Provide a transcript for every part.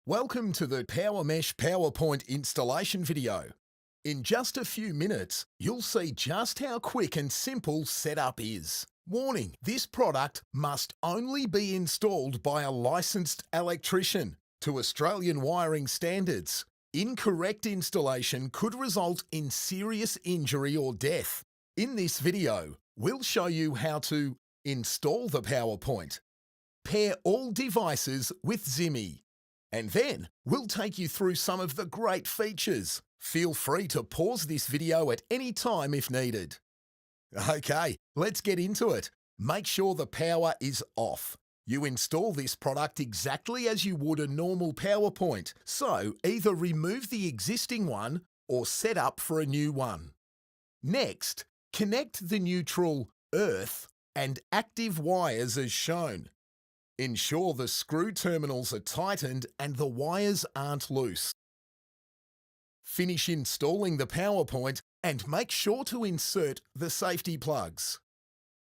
Welcome to the Powermesh Powerpoint installation video. In just a few minutes, you'll see just how quick and simple setup is. Warning, this product must only be installed by a licensed electrician to Australian wiring standards. Incorrect installation could result in serious injury or death. In this video, we'll show you how to install the PowerPoint, pair all devices with Zimi, and then we'll take you through some of the great features. Feel free to pause this video at any time if needed. Okay, let's get into it. Make sure the power is off. You install this product exactly as you would a normal PowerPoint, so either remove the existing one or set up for a new one. Next, connect the neutral earth and active wires as shown. Ensure the screw terminals are tightened and the wires aren't loose. Finish installing the PowerPoint and make sure to insert the safety plugs.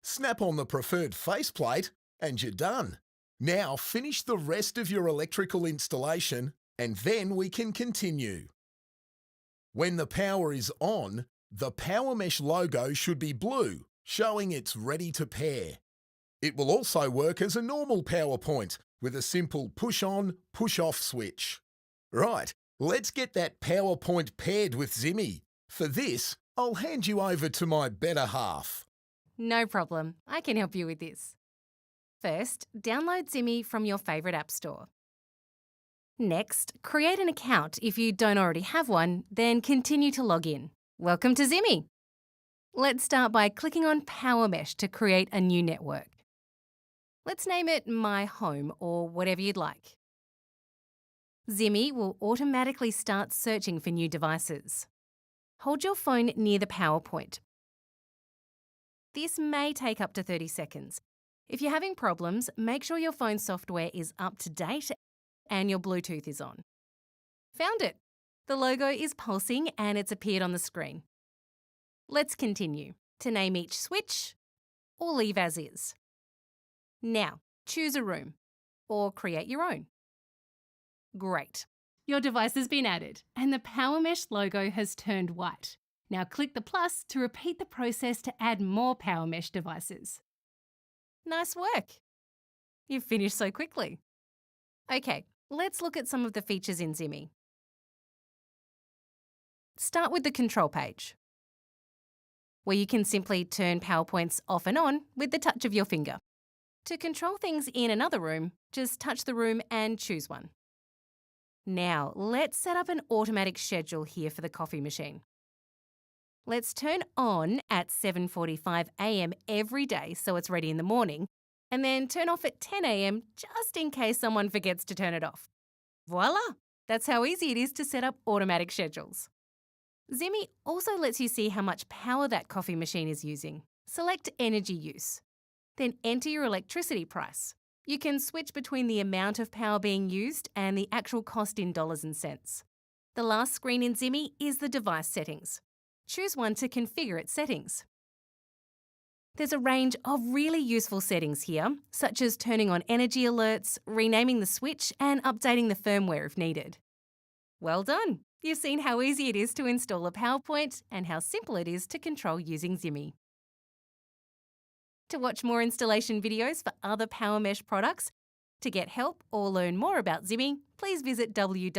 Snap on the preferred faceplate and you're done. Now finish the rest of your electrical installation and then we can continue. When the power is on, the Powermesh logo should be blue, showing it's ready to pair. It will also work as a normal PowerPoint with a simple push-on, push-off switch. Right, let's get that PowerPoint paired with Zimi. For this, I'll hand you over to my better half. No problem, I can help you with this. First, download Zimi from your favourite app store. Next, create an account if you don't already have one, then continue to log in. Welcome to Zimi. Let's start by clicking on Powermesh to create a new network. Let's name it My Home or whatever you'd like. Zimi will automatically start searching for new devices. Hold your phone near the PowerPoint. This may take up to 30 seconds. If you're having problems, make sure your phone software is up to date and your Bluetooth is on. Found it! The logo is pulsing and it's appeared on the screen. Let's continue to name each switch or leave as is. Now, choose a room or create your own. Great. Your device has been added and the Powermesh logo has turned white. Now click the plus to repeat the process to add more Powermesh devices. Nice work. You've finished so quickly. Okay, let's look at some of the features in Zimi. Start with the control page, where you can simply turn PowerPoints off and on with the touch of your finger. To control things in another room, just touch the room and choose one. Now, let's set up an automatic schedule here for the coffee machine. Let's turn on at 7:45 a.m. every day so it's ready in the morning, and then turn off at 10 a.m. just in case someone forgets to turn it off. Voila! That's how easy it is to set up automatic schedules. Zimi also lets you see how much power that coffee machine is using. Select Energy Use. Then enter your electricity price. You can switch between the amount of power being used and the actual cost in dollars and cents. The last screen in Zimi is the device settings. Choose one to configure its settings. There's a range of really useful settings here, such as turning on energy alerts, renaming the switch, and updating the firmware if needed. Well done! You've seen how easy it is to install a PowerPoint and how simple it is to control using Zimi. To watch more installation videos for other Powermesh products, to get help or learn more about Zimi, please visit www.zimi.life.